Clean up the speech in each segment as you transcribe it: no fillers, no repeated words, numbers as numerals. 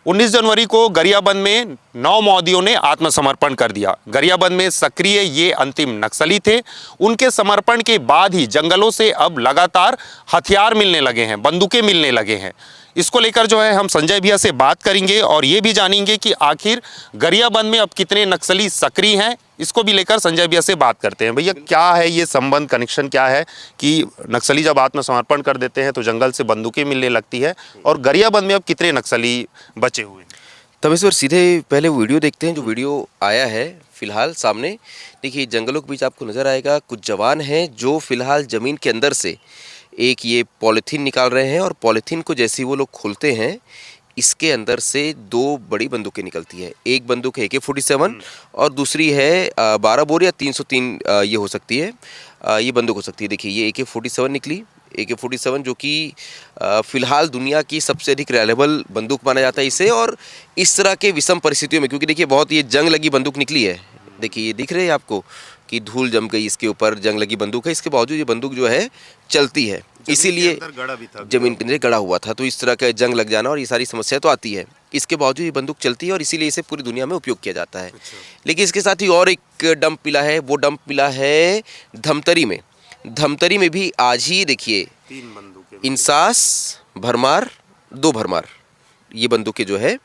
19 जनवरी को गरियाबंद में 9 माओवादियों ने आत्मसमर्पण कर दिया। गरियाबंद में सक्रिय ये अंतिम नक्सली थे। उनके समर्पण के बाद ही जंगलों से अब लगातार हथियार मिलने लगे हैं, बंदूकें मिलने लगे हैं। इसको लेकर जो है हम संजय भैया से बात करेंगे और ये भी जानेंगे कि आखिर गरियाबंद में अब कितने नक्सली सक्रिय हैं। इसको भी लेकर संजय भैया से बात करते हैं। भैया, क्या है ये संबंध, कनेक्शन क्या है कि नक्सली जब आत्मसमर्पण कर देते हैं तो जंगल से बंदूकें मिलने लगती है, और गरियाबंद में अब कितने नक्सली बचे हुए हैं? तमेश्वर, सीधे पहले वो वीडियो देखते हैं जो वीडियो आया है फिलहाल सामने। देखिए, जंगलों के बीच आपको नज़र आएगा कुछ जवान हैं जो फिलहाल ज़मीन के अंदर से एक ये पॉलीथीन निकाल रहे हैं, और पॉलीथीन को जैसे ही वो लोग खोलते हैं, इसके अंदर से 2 बड़ी बंदूकें निकलती है। एक बंदूक है AK-47 और दूसरी है 12 बोर या 303 ये हो सकती है, ये बंदूक हो सकती है। देखिए, ये AK-47 निकली। AK-47 जो कि फ़िलहाल दुनिया की सबसे अधिक रिलायबल बंदूक माना जाता है इसे, और इस तरह के विषम परिस्थितियों में, क्योंकि देखिए बहुत ये जंग लगी बंदूक निकली है। देखिए, ये दिख रही है आपको कि धूल जम गई इसके ऊपर, जंग लगी बंदूक है। इसके बावजूद ये बंदूक जो है चलती है, इसीलिए जमीन के अंदर गड़ा हुआ था। तो इस तरह का जंग लग जाना और ये सारी समस्या तो आती है। इसके बावजूद ये बंदूक चलती है और इसीलिए इसे पूरी दुनिया में उपयोग किया जाता है। लेकिन इसके साथ ही और एक डंप मिला है। वो डंप मिला है धमतरी में। धमतरी में भी आज ही देखिए 3 बंदूकें, इंसास, भरमार, 2 भरमार, ये बंदूकें जो है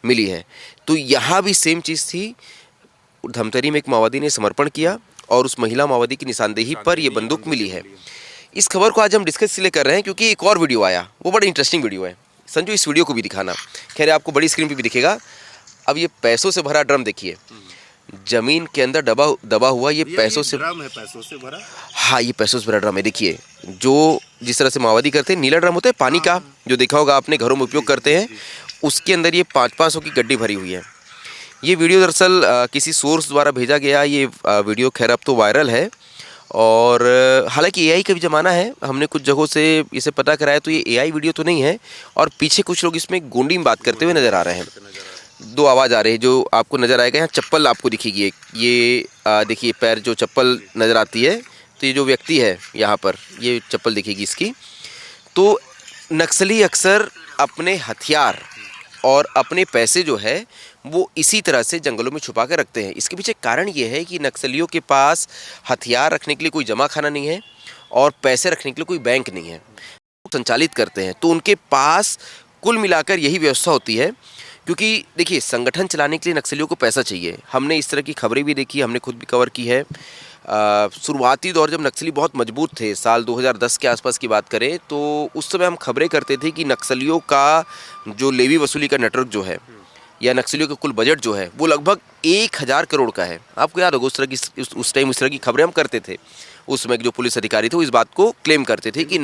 मिली है। तो यहाँ भी सेम चीज़ थी। धमतरी में एक माओवादी ने समर्पण किया और उस महिला माओवादी की निशानदेही पर यह बंदूक मिली है। इस खबर को आज हम डिस्कस इसलिए कर रहे हैं क्योंकि एक और वीडियो आया, वो बड़ा इंटरेस्टिंग वीडियो है। संजू, इस वीडियो को भी दिखाना। खैर, आपको बड़ी स्क्रीन पे भी दिखेगा। अब ये पैसों से भरा ड्रम देखिए, जमीन के अंदर दबा हुआ ये पैसों से ड्रम है, पैसों से भरा। हाँ, ये पैसों से भरा ड्रम है। देखिए, जो जिस तरह से माओवादी करते हैं, नीला ड्रम होता है पानी का, जो देखा होगा आपने, घरों में उपयोग करते हैं, उसके अंदर ये 500 की गड्डी भरी हुई है। ये वीडियो दरअसल किसी सोर्स द्वारा भेजा गया। ये वीडियो खैर अब तो वायरल है, और हालांकि AI का भी ज़माना है। हमने कुछ जगहों से इसे पता कराया तो ये AI वीडियो तो नहीं है, और पीछे कुछ लोग इसमें गोंडी में बात करते हुए नज़र आ रहे हैं। 2 आवाज़ आ रही है जो आपको नज़र आएगा। यहाँ चप्पल आपको दिखेगी एक, ये देखिए पैर जो चप्पल नज़र आती है, तो ये जो व्यक्ति है यहाँ पर, ये चप्पल दिखेगी इसकी। तो नक्सली अक्सर अपने हथियार और अपने पैसे जो है वो इसी तरह से जंगलों में छुपा कर रखते हैं। इसके पीछे कारण ये है कि नक्सलियों के पास हथियार रखने के लिए कोई जमा खाना नहीं है और पैसे रखने के लिए कोई बैंक नहीं है। संचालित करते हैं तो उनके पास कुल मिलाकर यही व्यवस्था होती है। क्योंकि देखिए, संगठन चलाने के लिए नक्सलियों को पैसा चाहिए। हमने इस तरह की खबरें भी देखी, हमने खुद भी कवर की है। शुरुआती दौर जब नक्सली बहुत मजबूत थे, साल 2010 के आसपास की बात करें, तो उस समय हम खबरें करते थे कि नक्सलियों का जो लेवी वसूली का नेटवर्क जो है, या नक्सलियों का कुल बजट जो है, वो लगभग 1000 करोड़ का है। आपको याद होगा उस तरह की, उस टाइम इस तरह की खबरें हम करते थे। उस समय जो पुलिस अधिकारी थे वो इस बात को क्लेम करते थे कि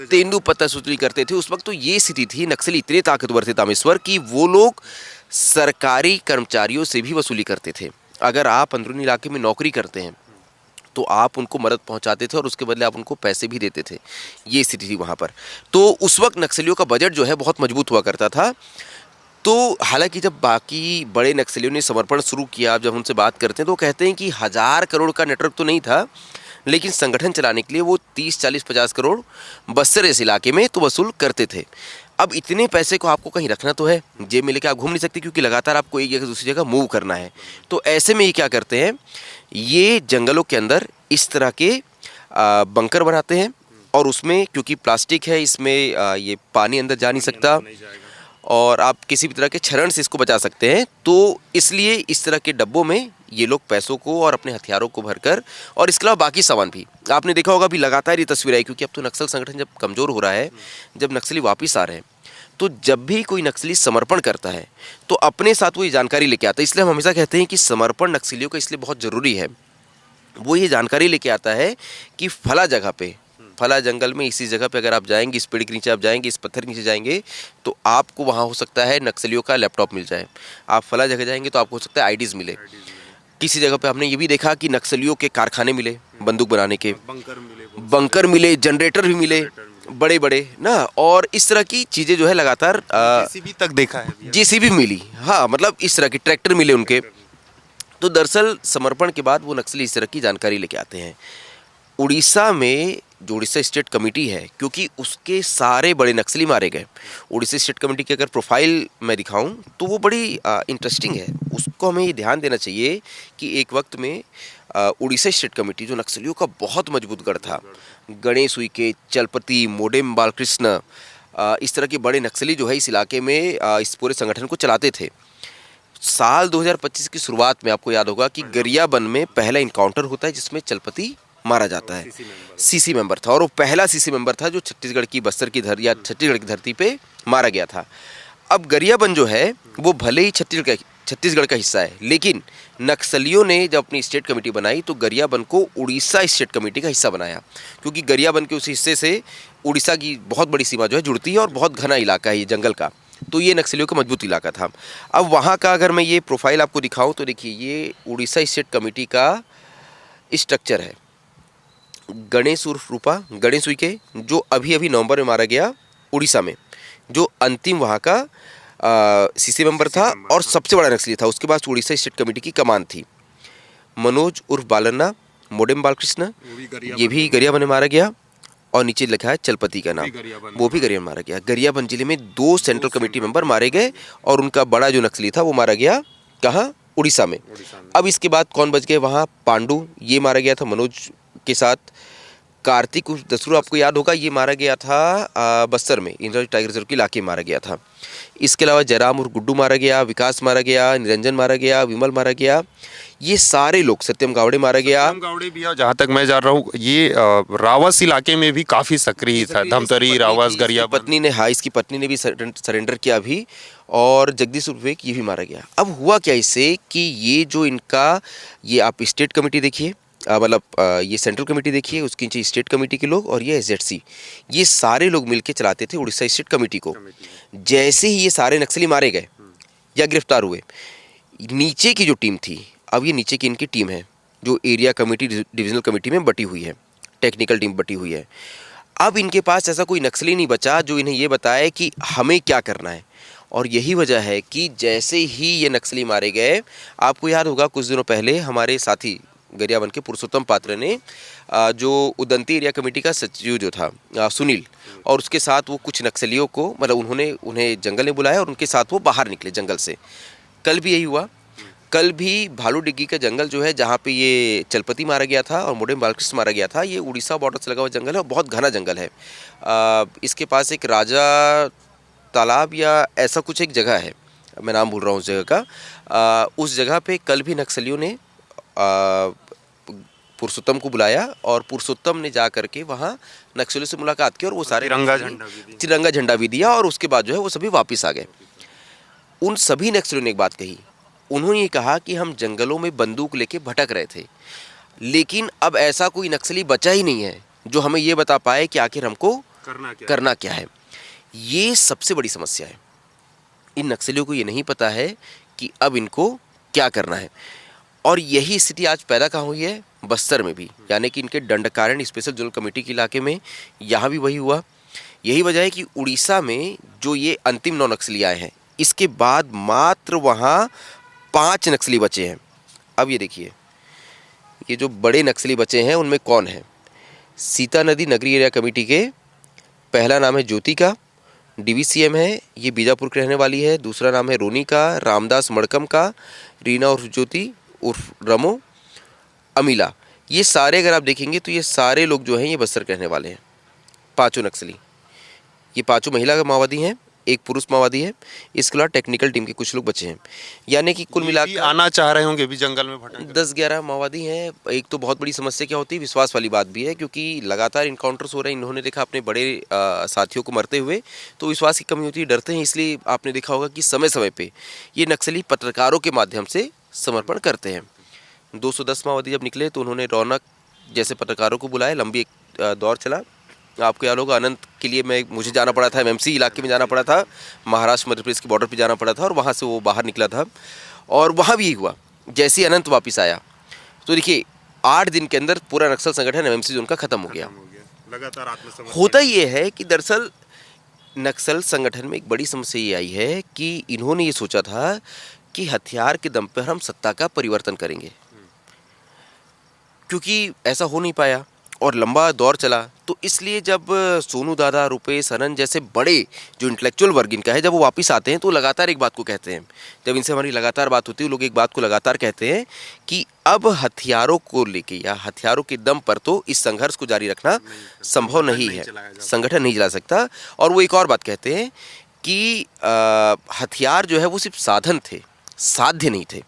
तेंदुपत्ता वसूली करते थे। उस वक्त तो ये स्थिति थी, नक्सली इतने ताकतवर थे तामेश्वर, कि वो लोग सरकारी कर्मचारियों से भी वसूली करते थे। अगर आप अंदरूनी इलाके में नौकरी करते हैं तो आप उनको मदद पहुंचाते थे और उसके बदले आप उनको पैसे भी देते थे। ये स्थिति थी वहाँ पर। तो उस वक्त नक्सलियों का बजट जो है बहुत मजबूत हुआ करता था। तो हालांकि जब बाकी बड़े नक्सलियों ने समर्पण शुरू किया, जब उनसे बात करते हैं तो कहते हैं कि 1000 करोड़ का नेटवर्क तो नहीं था, लेकिन संगठन चलाने के लिए वो 30, 40, 50 करोड़ बस्तर इस इलाके में तो वसूल करते थे। अब इतने पैसे को आपको कहीं रखना तो है, जेब में लेकर आप घूम नहीं सकते, क्योंकि लगातार आपको एक जगह से दूसरी जगह मूव करना है। तो ऐसे में ये क्या करते हैं, ये जंगलों के अंदर इस तरह के बंकर बनाते हैं, और उसमें क्योंकि प्लास्टिक है, इसमें ये पानी अंदर जा नहीं सकता और आप किसी भी तरह के क्षरण से इसको बचा सकते हैं। तो इसलिए इस तरह के डब्बों में ये लोग पैसों को और अपने हथियारों को भरकर, और इसके अलावा बाकी सामान भी आपने देखा होगा। अभी लगातार ये तस्वीर आई, क्योंकि अब तो नक्सल संगठन जब कमज़ोर हो रहा है, जब नक्सली वापस आ रहे हैं, तो जब भी कोई नक्सली समर्पण करता है तो अपने साथ वो ये जानकारी लेके आता है। इसलिए हम हमेशा कहते हैं कि समर्पण नक्सलियों का इसलिए बहुत ज़रूरी है। वो ये जानकारी लेके आता है कि फला जगह पे, फला जंगल में, इसी जगह पे अगर आप जाएंगे, इस पेड़ के नीचे आप जाएंगे, इस पत्थर के नीचे जाएंगे, तो आपको वहाँ हो सकता है नक्सलियों का लैपटॉप मिल जाए। आप फला जगह जाएंगे तो आपको हो सकता है आईडीज़ मिले। किसी जगह पे हमने ये भी देखा कि नक्सलियों के कारखाने मिले, बंदूक बनाने के बंकर मिले, जनरेटर भी मिले बड़े बड़े ना, और इस तरह की चीज़ें जो है लगातार JCB तक देखा है, JCB मिली। हाँ, मतलब इस तरह के ट्रैक्टर मिले उनके। तो दरअसल समर्पण के बाद वो नक्सली इस तरह की जानकारी लेके आते हैं। उड़ीसा में जो उड़ीसा स्टेट कमेटी है, क्योंकि उसके सारे बड़े नक्सली मारे गए। उड़ीसा स्टेट कमेटी की अगर प्रोफाइल मैं दिखाऊं तो वो बड़ी इंटरेस्टिंग है। उसको हमें ये ध्यान देना चाहिए कि एक वक्त में उड़ीसा स्टेट कमेटी जो नक्सलियों का बहुत मजबूत गढ़ था, गणेश उइके, चलपति, मोडेम बालकृष्ण, इस तरह के बड़े नक्सली जो है इस इलाके में इस पूरे संगठन को चलाते थे। साल 2025 की शुरुआत में आपको याद होगा कि गरियाबंद में पहला इनकाउंटर होता है जिसमें चलपति मारा जाता है। सीसी मेंबर था और वो पहला सीसी मेंबर था जो छत्तीसगढ़ की बस्तर की धरती या छत्तीसगढ़ की धरती पे मारा गया था। अब गरियाबंद जो है वो भले ही छत्तीसगढ़ का हिस्सा है, लेकिन नक्सलियों ने जब अपनी स्टेट कमेटी बनाई तो गरियाबंद को उड़ीसा स्टेट कमेटी का हिस्सा बनाया, क्योंकि गरियाबंद के उस हिस्से से उड़ीसा की बहुत बड़ी सीमा जो है जुड़ती है और बहुत घना इलाका है ये जंगल का। तो ये नक्सलियों का मजबूत इलाका था। अब वहाँ का अगर मैं ये प्रोफाइल आपको दिखाऊं तो देखिए ये उड़ीसा स्टेट कमेटी का स्ट्रक्चर है। गणेश उर्फ रूपा, गणेश उइके जो अभी अभी नवंबर में मारा गया उड़ीसा में, जो अंतिम वहाँ का सीसी मेंबर था और सबसे बड़ा नक्सली था। उसके बाद उड़ीसा स्टेट कमेटी की कमान थी। मनोज उर्फ बालन्ना, मोडेम बालकृष्ण, ये भी गरियाबंद में मारा गया और नीचे लिखा है चलपति का नाम, वो भी गरियाबंद मारा गया। गरियाबंद जिले में 2 सेंट्रल कमेटी मेंबर मारे गए और उनका बड़ा जो नक्सली था वो मारा गया कहाँ, उड़ीसा में। अब इसके बाद कौन बच गए वहाँ, पांडु ये मारा गया था मनोज के साथ। कार्तिक उर्फ दसरू आपको याद होगा ये मारा गया था बस्तर में, इंद्र टाइगर रिजर्व के इलाके में मारा गया था। इसके अलावा जयराम उर्फ गुड्डू मारा गया, विकास मारा गया, निरंजन मारा गया, विमल मारा गया। ये सारे लोग, सत्यम गावड़े मारा गया। सत्यम गावड़े भी, जहाँ तक मैं जान रहा हूँ, ये रावस इलाके में भी काफी सक्रिय था। धमतरी, रावस, गरियाबंद। पत्नी ने, हाँ इसकी पत्नी ने भी सरेंडर किया अभी। और जगदीश उर्फ विवेक ये भी मारा गया। अब हुआ क्या इससे कि ये जो इनका, ये आप स्टेट कमेटी देखिए, मतलब ये सेंट्रल कमेटी देखिए, उसके नीचे स्टेट कमेटी के लोग और ये एसजेडसी, ये सारे लोग मिलके चलाते थे उड़ीसा स्टेट कमेटी को। जैसे ही ये सारे नक्सली मारे गए या गिरफ्तार हुए, नीचे की जो टीम थी, अब ये नीचे की इनकी टीम है जो एरिया कमेटी, डिविजनल कमेटी में बटी हुई है, टेक्निकल टीम बटी हुई है। अब इनके पास ऐसा कोई नक्सली नहीं बचा जो इन्हें ये बताए कि हमें क्या करना है। और यही वजह है कि जैसे ही ये नक्सली मारे गए, आपको याद होगा कुछ दिनों पहले हमारे साथी गरियाबंद के पुरुषोत्तम पात्र ने जो उदंती एरिया कमेटी का सचिव जो था सुनील, और उसके साथ वो कुछ नक्सलियों को, मतलब उन्होंने उन्हें जंगल में बुलाया और उनके साथ वो बाहर निकले जंगल से। कल भी यही हुआ। कल भी भालू डिग्गी का जंगल जो है जहाँ पे ये चलपति मारा गया था और मोडेम बालकृष्ण मारा गया था, ये उड़ीसा बॉर्डर से लगा हुआ जंगल है और बहुत घना जंगल है। इसके पास एक राजा तालाब या ऐसा कुछ एक जगह है, मैं नाम भूल रहा हूँ उस जगह का। उस जगह पे कल भी नक्सलियों ने पुरुषोत्तम को बुलाया और पुरुषोत्तम ने जा करके वहाँ नक्सलियों से मुलाकात की और वो सारे तिरंगा झंडा भी दिया और उसके बाद जो है वो सभी वापस आ गए। उन सभी नक्सलियों ने एक बात कही, उन्होंने ये कहा कि हम जंगलों में बंदूक लेके भटक रहे थे, लेकिन अब ऐसा कोई नक्सली बचा ही नहीं है जो हमें ये बता पाए कि आखिर हमको करना क्या है। ये सबसे बड़ी समस्या है। इन नक्सलियों को ये नहीं पता है कि अब इनको क्या करना है। और यही स्थिति आज पैदा कहाँ हुई है, बस्तर में भी, यानी कि इनके दंडकारण्य स्पेशल जोनल कमेटी के इलाके में, यहाँ भी वही हुआ। यही वजह है कि उड़ीसा में जो ये अंतिम 9 नक्सली आए हैं, इसके बाद मात्र वहाँ 5 नक्सली बचे हैं। अब ये देखिए, ये जो बड़े नक्सली बचे हैं उनमें कौन है। सीता नदी नगरी एरिया कमेटी के पहला नाम है ज्योति का, डीवीसीएम है, ये बीजापुर की रहने वाली है। दूसरा नाम है रोनी का, रामदास मड़कम का, रीना उर्फ ज्योति उर्फ रमो, अमीला। ये सारे अगर आप देखेंगे तो ये सारे लोग जो हैं ये बस्तर के रहने वाले हैं। 5 नक्सली, ये 5 महिला माओवादी हैं, एक पुरुष माओवादी है। इसके अलावा टेक्निकल टीम के कुछ लोग बचे हैं, यानी कि कुल मिलाकर आना चाह रहे होंगे भी जंगल में भटक 10-11 माओवादी हैं। एक तो बहुत बड़ी समस्या क्या होती है, विश्वास वाली बात भी है, क्योंकि लगातार इनकाउंटर्स हो रहे हैं। इन्होंने देखा अपने बड़े साथियों को मरते हुए, तो विश्वास की कमी होती है, डरते हैं। इसलिए आपने देखा होगा कि समय समय पे ये नक्सली पत्रकारों के माध्यम से समर्पण करते हैं। 210 माओवादी जब निकले तो उन्होंने रौनक जैसे पत्रकारों को बुलाया, लंबी एक दौर चला। आपको याद होगा अनंत के लिए मुझे जाना पड़ा था, एमएमसी इलाके में जाना पड़ा था, महाराष्ट्र मध्य प्रदेश की बॉर्डर पे जाना पड़ा था और वहाँ से वो बाहर निकला था। और वहाँ भी यही हुआ, जैसे ही अनंत वापस आया तो देखिए 8 दिन के अंदर पूरा नक्सल संगठन एमएमसी जोन का खत्म हो गया। लगातार आत्मसमर्पण होता ये है कि दरअसल नक्सल संगठन में एक बड़ी समस्या ये आई है कि इन्होंने ये सोचा था कि हथियार के दम पर हम सत्ता का परिवर्तन करेंगे, क्योंकि ऐसा हो नहीं पाया। और लंबा दौर चला। तो इसलिए जब सोनू दादा, रुपेश, अनंत जैसे बड़े जो इंटेलेक्चुअल वर्ग इनका है, जब वो वापस आते हैं तो लगातार एक बात को कहते हैं, जब इनसे हमारी लगातार बात होती है वो लोग एक बात को लगातार कहते हैं कि अब हथियारों को लेके या हथियारों के दम पर तो इस संघर्ष को जारी रखना संभव नहीं है, संगठन नहीं चला सकता। और वो एक और बात कहते हैं कि हथियार जो है वो सिर्फ साधन थे, साध्य नहीं थे।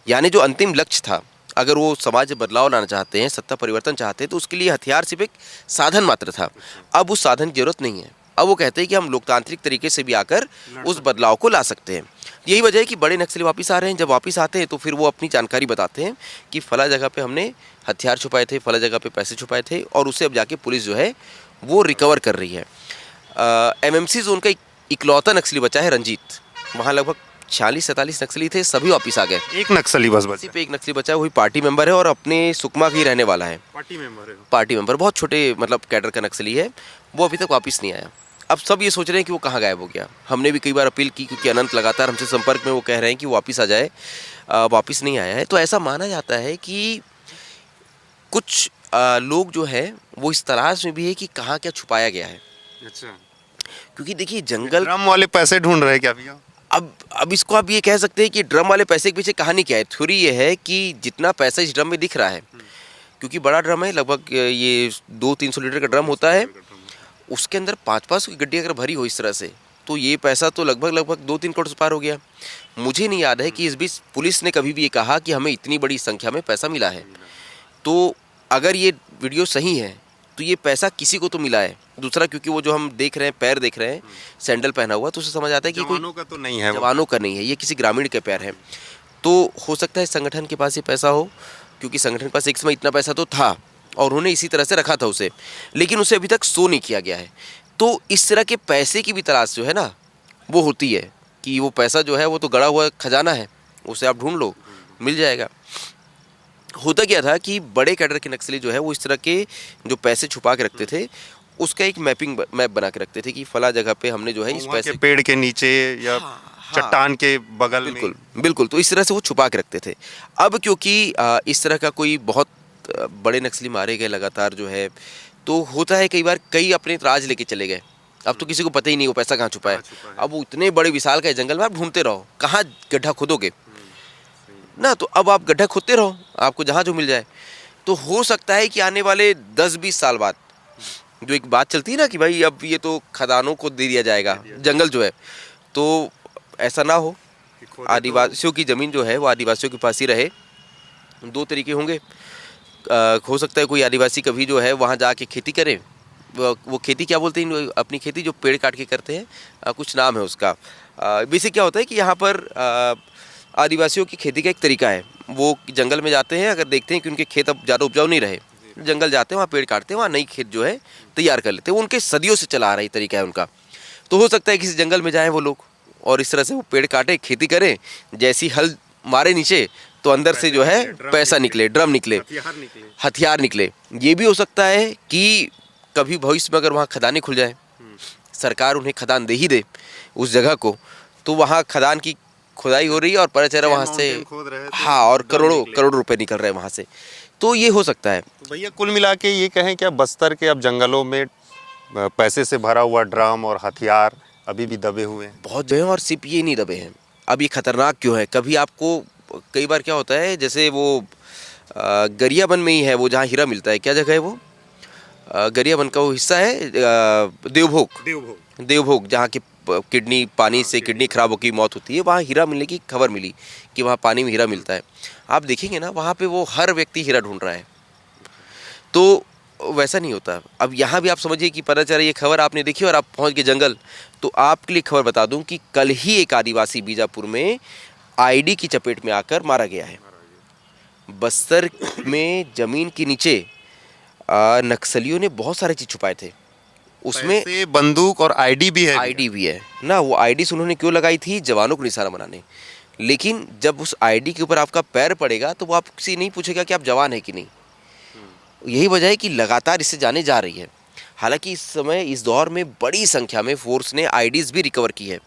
यानी जो अंतिम लक्ष्य था, अगर वो समाज में बदलाव लाना चाहते हैं, सत्ता परिवर्तन चाहते हैं, तो उसके लिए हथियार सिर्फ एक साधन मात्र था। अब उस साधन की जरूरत नहीं है। अब वो कहते हैं कि हम लोकतांत्रिक तरीके से भी आकर उस बदलाव को ला सकते हैं। यही वजह है कि बड़े नक्सली वापस आ रहे हैं। जब वापस आते हैं तो फिर वो अपनी जानकारी बताते हैं कि फला जगह पे हमने हथियार छुपाए थे, फला जगह पे पैसे छुपाए थे, और उसे अब जाके पुलिस जो है वो रिकवर कर रही है। MMC जोन का इकलौता नक्सली बचा है रंजीत। वहाँ लगभग 46-47 नक्सली थे, सभी वापस आ गए। एक नक्सली बस बचा, सिर्फ एक नक्सली बचा है, वही पार्टी मेंबर है और अपने सुकमा का ही रहने वाला है। पार्टी मेंबर बहुत छोटे मतलब कैडर का नक्सली है, वो अभी तक वापस नहीं आया। अब सब ये सोच रहे हैं कि वो कहाँ गायब हो गया। हमने भी कई बार अपील की, क्योंकि अनंत लगातार हमसे संपर्क में, वो कह रहे हैं कि वो वापस आ जाए, वापस नहीं आया है। तो ऐसा माना जाता है कि कुछ लोग जो है वो इस तलाश में भी है कि कहाँ क्या छुपाया गया है। अच्छा, क्योंकि देखिए जंगल, ड्रम वाले पैसे ढूंढ रहे हैं क्या भैया? अब इसको आप ये कह सकते हैं कि ड्रम वाले पैसे के पीछे कहानी क्या है। थ्योरी ये है कि जितना पैसा इस ड्रम में दिख रहा है, क्योंकि बड़ा ड्रम है, लगभग ये 200-300 लीटर का ड्रम होता है, उसके अंदर 500-500 की गड्डी अगर भरी हो इस तरह से, तो ये पैसा तो लगभग 2-3 करोड़ से पार हो गया। मुझे नहीं याद है कि इस बीच पुलिस ने कभी भी ये कहा कि हमें इतनी बड़ी संख्या में पैसा मिला है। तो अगर ये वीडियो सही है तो ये पैसा किसी को तो मिला है। दूसरा, क्योंकि वो जो हम देख रहे हैं, पैर देख रहे हैं, सैंडल पहना हुआ, तो उससे समझ आता है कि कोई जवानों का तो नहीं है, जवानों का नहीं है, ये किसी ग्रामीण के पैर हैं। तो हो सकता है संगठन के पास ये पैसा हो, क्योंकि संगठन के पास एक समय इतना पैसा तो था और उन्होंने इसी तरह से रखा था उसे, लेकिन उसे अभी तक शो नहीं किया गया है। तो इस तरह के पैसे की भी तलाश जो है ना वो होती है, कि वो पैसा जो है वो तो गड़ा हुआ खजाना है, उसे आप ढूंढ लो, मिल जाएगा। होता क्या था कि बड़े कैडर के नक्सली जो है वो इस तरह के जो पैसे छुपा के रखते थे, उसका एक मैप बना के रखते थे कि फला जगह पे हमने जो है इस पैसे, पेड़ के नीचे या चट्टान के बगल में। बिल्कुल बिल्कुल, तो इस तरह से वो छुपा के रखते थे। अब क्योंकि इस तरह का कोई बहुत बड़े नक्सली मारे गए लगातार जो है, तो होता है कई बार कई अपने राज लेके चले गए। अब तो किसी को पता ही नहीं वो पैसा कहाँ छुपा है। अब वो इतने बड़े विशाल का जंगल में आप ढूंढते रहो, कहाँ गड्ढा खोदोगे ना, तो अब आप गड्ढा खोदते रहो, आपको जहाँ जो मिल जाए। तो हो सकता है कि आने वाले 10-20 साल बाद जो एक बात चलती है ना कि भाई अब ये तो खदानों को दे दिया जाएगा जंगल जो है, तो ऐसा ना हो। आदिवासियों की ज़मीन जो है वो आदिवासियों के पास ही रहे। दो तरीके होंगे, हो सकता है कोई आदिवासी कभी जो है वहाँ जाके खेती करे। वो खेती क्या बोलते हैं, अपनी खेती जो पेड़ काट के करते हैं, कुछ नाम है उसका। बेसिक क्या होता है कि यहाँ पर आदिवासियों की खेती का एक तरीका है, वो जंगल में जाते हैं, अगर देखते हैं कि उनके खेत अब ज़्यादा उपजाऊ नहीं रहे, जंगल जाते हैं, वहाँ पेड़ काटते हैं, वहाँ नई खेत जो है तैयार कर लेते हैं। वो उनके सदियों से चला आ रहा है तरीका है उनका। तो हो सकता है किसी जंगल में जाएँ वो लोग और इस तरह से वो पेड़ काटे, खेती करें, जैसी हल मारे नीचे तो अंदर से जो है पैसा निकले, ड्रम निकले, हथियार निकले। ये भी हो सकता है कि कभी भविष्य में अगर वहाँ खदानें खुल जाए, सरकार उन्हें खदान दे ही दे उस जगह को, तो वहाँ खदान की खुदाई हो रही है और पता चल रहा है वहाँ से, हाँ, और करोड़ों रुपए निकल रहे हैं वहाँ से। तो ये हो सकता है। तो भैया कुल मिला के ये कहें क्या बस्तर के अब जंगलों में पैसे से भरा हुआ ड्रम और हथियार अभी भी दबे हुए हैं? बहुत जो है, और सिर्फ ये नहीं दबे हैं। अब ये खतरनाक क्यों है, कभी आपको कई बार क्या होता है, जैसे वो गरियाबंद में ही है वो जहाँ हीरा मिलता है, क्या जगह है वो, गरियाबंद का वो हिस्सा है, देवभोग जहाँ की किडनी, पानी से किडनी खराब होकर मौत होती है, वहाँ हीरा मिलने की खबर मिली कि वहाँ पानी में हीरा मिलता है। आप देखेंगे ना वहाँ पे वो हर व्यक्ति हीरा ढूंढ रहा है। तो वैसा नहीं होता। अब यहाँ भी आप समझिए कि पता चला ये खबर आपने देखी और आप पहुँच गए जंगल। तो आपके लिए खबर बता दूँ कि कल ही एक आदिवासी बीजापुर में आईडी की चपेट में आकर मारा गया है। बस्तर में ज़मीन के नीचे नक्सलियों ने बहुत सारे चीज़ छुपाए थे, उसमें बंदूक और आईडी भी है। आईडी भी है ना। वो आईडी से उन्होंने क्यों लगाई थी, जवानों को निशाना बनाने। लेकिन जब उस आईडी के ऊपर आपका पैर पड़ेगा तो वो आपसे नहीं पूछेगा कि आप जवान है कि नहीं। यही वजह है कि लगातार इससे जाने जा रही है। हालांकि इस समय इस दौर में बड़ी संख्या में फोर्स ने आईडीज़ भी रिकवर की है।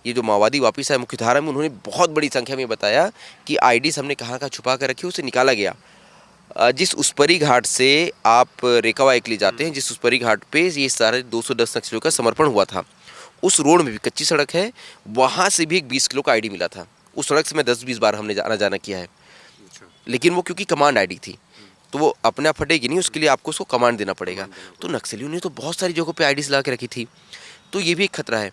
ये जो माओवादी वापस आए मुख्यधारा में, उन्होंने बहुत बड़ी संख्या में बताया कि आईडीज़ हमने कहाँ कहाँ छुपा कर रखी, उसे निकाला गया। जिस उसपरी घाट से आप रेकावा के लिए जाते हैं, जिस उसपरी घाट पे ये सारे 210 नक्सलियों का समर्पण हुआ था, उस रोड में भी कच्ची सड़क है, वहाँ से भी एक 20 किलो का आईडी मिला था। उस सड़क से मैं 10-20 बार हमने आना जाना किया है, लेकिन वो क्योंकि कमांड आईडी थी तो वो अपने आप फटेगी नहीं, उसके लिए आपको उसको कमांड देना पड़ेगा। तो नक्सलियों ने तो बहुत सारी जगहों पे आईडीज लगा के रखी थी, तो ये भी एक खतरा है।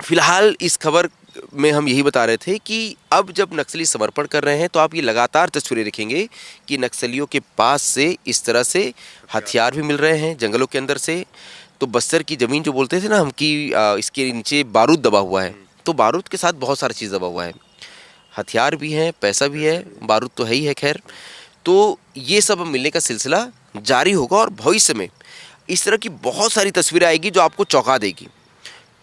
फिलहाल इस खबर में हम यही बता रहे थे कि अब जब नक्सली समर्पण कर रहे हैं तो आप ये लगातार तस्वीरें देखेंगे कि नक्सलियों के पास से इस तरह से हथियार भी मिल रहे हैं जंगलों के अंदर से। तो बस्तर की ज़मीन जो बोलते थे ना हम कि इसके नीचे बारूद दबा हुआ है, तो बारूद के साथ बहुत सारी चीज़ दबा हुआ है, हथियार भी हैं, पैसा भी है, बारूद तो है ही है। खैर, तो ये सब मिलने का सिलसिला जारी होगा और भविष्य में इस तरह की बहुत सारी तस्वीरें आएगी जो आपको चौंका देगी।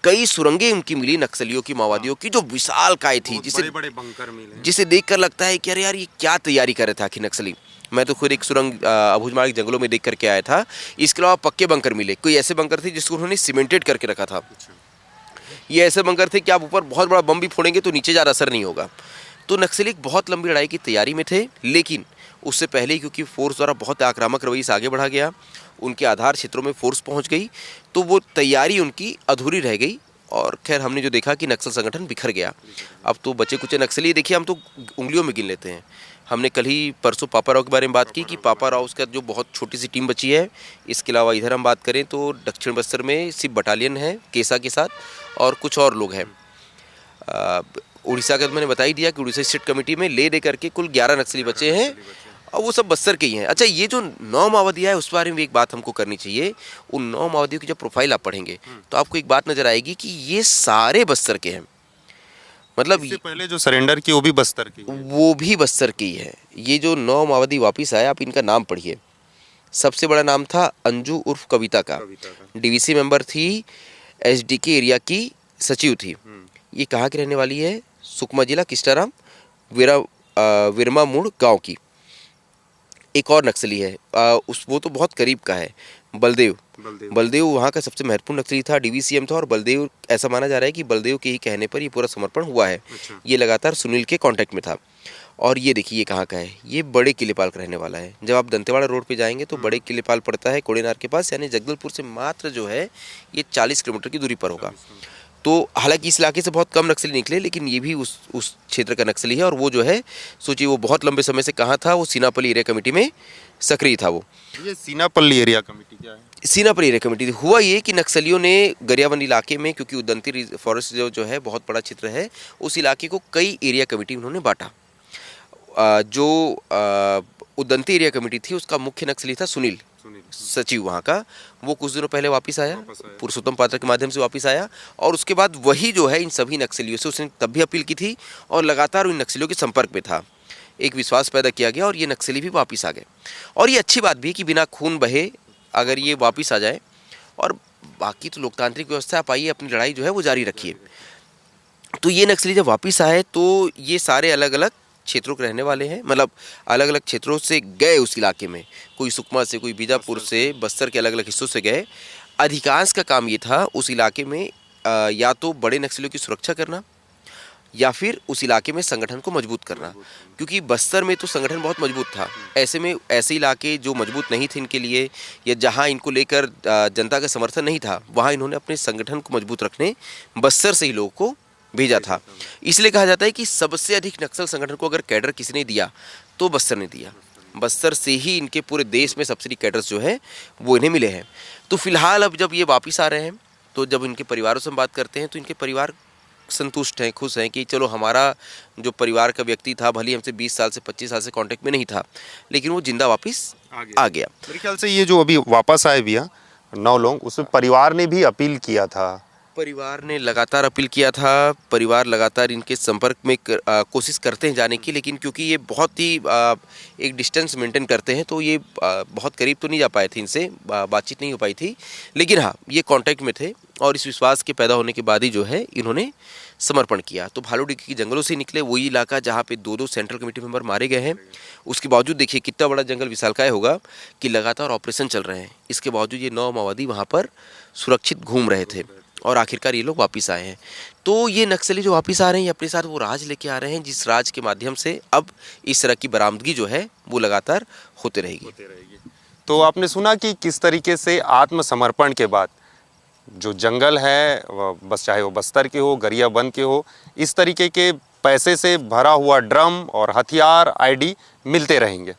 कई सुरंगें उनकी मिली नक्सलियों की, माओवादियों की, जो विशालकाय थी, बड़े बंकर मिले, जिसे देखकर लगता है कि अरे यार ये क्या तैयारी कर रहे थे आखिर नक्सली। मैं तो खुद एक सुरंग अबूझमाड़ के जंगलों में देख करके आया था। इसके अलावा पक्के बंकर मिले, कोई ऐसे बंकर थे जिसको उन्होंने सीमेंटेड करके रखा था। ये ऐसे बंकर थे कि आप ऊपर बहुत बड़ा बम भी फोड़ेंगे तो नीचे ज़्यादा असर नहीं होगा। तो नक्सली एक बहुत लंबी लड़ाई की तैयारी में थे, लेकिन उससे पहले ही क्योंकि फोर्स द्वारा बहुत आक्रामक रवैये से आगे बढ़ा गया, उनके आधार क्षेत्रों में फोर्स पहुंच गई, तो वो तैयारी उनकी अधूरी रह गई। और खैर हमने जो देखा कि नक्सल संगठन बिखर गया। अब तो बचे कुचे नक्सली देखिए हम तो उंगलियों में गिन लेते हैं। हमने कल ही परसों पापा राव के बारे में बात की कि पापा राव उसका जो बहुत छोटी सी टीम बची है। इसके अलावा इधर हम बात करें तो दक्षिण बस्तर में सिर्फ बटालियन है केसा के साथ और कुछ और लोग हैं। उड़ीसा का तो मैंने बता ही दिया कि उड़ीसा स्टेट कमेटी में ले दे करके कुल 11 नक्सली बचे हैं और वो सब बस्तर के ही हैं। अच्छा, ये जो 9 माओवादियाँ है उस बारे में भी एक बात हमको करनी चाहिए। उन 9 माओवादियों की जब प्रोफाइल आप पढ़ेंगे तो आपको एक बात नजर आएगी कि ये सारे बस्तर के हैं। मतलब इससे पहले जो सरेंडर की वो भी बस्तर की, वो भी बस्तर की है। ये जो 9 माओवादी वापिस आए, आप इनका नाम पढ़िए। सबसे बड़ा नाम था अंजू उर्फ कविता का, डीवीसी मेंबर थी, एसडीके एरिया की सचिव थी। ये कहाँ की रहने वाली है? सुकमा जिला किस्टाराम विरमा मूड़ गांव की। एक और नक्सली है वो तो बहुत करीब का है, बलदेव वहाँ का सबसे महत्वपूर्ण नक्सली था, डीवीसीएम था। और बलदेव, ऐसा माना जा रहा है कि बलदेव के ही कहने पर ये पूरा समर्पण हुआ है। ये लगातार सुनील के कांटेक्ट में था। और ये देखिए ये कहाँ का है, ये बड़े किलेपाल का रहने वाला है। जब आप दंतेवाड़ा रोड पे जाएंगे तो बड़े किलेपाल पड़ता है कोड़ेनार के पास, यानी जगदलपुर से मात्र जो है ये 40 किलोमीटर की दूरी पर होगा। तो हालांकि इस इलाके से बहुत कम नक्सली निकले, लेकिन ये भी उस क्षेत्र का नक्सली है। और वो जो है सोचिए वो बहुत लंबे समय से कहाँ था, वो सीनापल्ली एरिया कमेटी में सक्रिय था। वो ये सीनापल्ली एरिया कमेटी क्या है? सीनापल्ली एरिया कमेटी हुआ ये कि नक्सलियों ने गरियाबंद इलाके में, क्योंकि उदंती फॉरेस्ट जो है बहुत बड़ा क्षेत्र है, उस इलाके को कई एरिया कमेटी उन्होंने बांटा। जो उदंती एरिया कमेटी थी उसका मुख्य नक्सली था सुनील, सचिव वहाँ का। वो कुछ दिनों पहले वापस आया, पुरुषोत्तम पात्र के माध्यम से वापस आया। और उसके बाद वही जो है इन सभी नक्सलियों से उसने तब भी अपील की थी और लगातार उन नक्सलियों के संपर्क में था। एक विश्वास पैदा किया गया और ये नक्सली भी वापस आ गए। और ये अच्छी बात भी कि बिना खून बहे अगर ये वापस आ जाए। और बाकी तो लोकतांत्रिक व्यवस्था, आप आइए अपनी लड़ाई जो है वो जारी रखिए। तो ये नक्सली जब वापस आए तो ये सारे अलग अलग क्षेत्रों के रहने वाले हैं, मतलब अलग अलग क्षेत्रों से गए उस इलाके में। कोई सुकमा से, कोई बीजापुर से, बस्तर के अलग अलग हिस्सों से गए। अधिकांश का काम ये था उस इलाके में या तो बड़े नक्सलियों की सुरक्षा करना या फिर उस इलाके में संगठन को मजबूत करना, क्योंकि बस्तर में तो संगठन बहुत मजबूत था। ऐसे में ऐसे इलाके जो मजबूत नहीं थे इनके लिए, या जहां इनको लेकर जनता का समर्थन नहीं था, वहां इन्होंने अपने संगठन को मजबूत रखने बस्तर से ही लोगों को भेजा था। इसलिए कहा जाता है कि सबसे अधिक नक्सल संगठन को अगर कैडर किसी ने दिया तो बस्तर ने दिया। बस्तर से ही इनके पूरे देश में सबसे अधिक कैडर्स जो है वो इन्हें मिले हैं। तो फिलहाल अब जब ये वापस आ रहे हैं तो जब इनके परिवारों से हम बात करते हैं तो इनके परिवार संतुष्ट हैं, खुश हैं कि चलो हमारा जो परिवार का व्यक्ति था, भले हमसे 20 साल से 25 साल से कांटेक्ट में नहीं था, लेकिन वो जिंदा वापस आ गया। मेरे ख्याल से ये जो अभी वापस आए भैया 9 लोग, उसमें परिवार ने भी अपील किया था। परिवार ने लगातार अपील किया था, परिवार लगातार इनके संपर्क में कोशिश करते हैं जाने की, लेकिन क्योंकि ये बहुत ही एक डिस्टेंस मेंटेन करते हैं तो ये बहुत करीब तो नहीं जा पाए थे, इनसे बातचीत नहीं हो पाई थी। लेकिन हाँ, ये कांटेक्ट में थे और इस विश्वास के पैदा होने के बाद ही जो है इन्होंने समर्पण किया। तो भालूडिग्गी के जंगलों से निकले, वही इलाका जहाँ पे 2-2 सेंट्रल कमेटी मेंबर मारे गए हैं। उसके बावजूद देखिए कितना बड़ा जंगल विशालकाय होगा कि लगातार ऑपरेशन चल रहे हैं। इसके बावजूद ये 9 माओवादी वहाँ पर सुरक्षित घूम रहे थे और आखिरकार ये लोग वापस आए हैं। तो ये नक्सली जो वापस आ रहे हैं ये अपने साथ वो राज लेके आ रहे हैं, जिस राज के माध्यम से अब इस तरह की बरामदगी जो है वो लगातार होते रहेगी। तो आपने सुना कि किस तरीके से आत्मसमर्पण के बाद जो जंगल है बस चाहे वो बस्तर के हो, गरियाबंद के हो, इस तरीके के पैसे से भरा हुआ ड्रम और हथियार आईडी मिलते रहेंगे।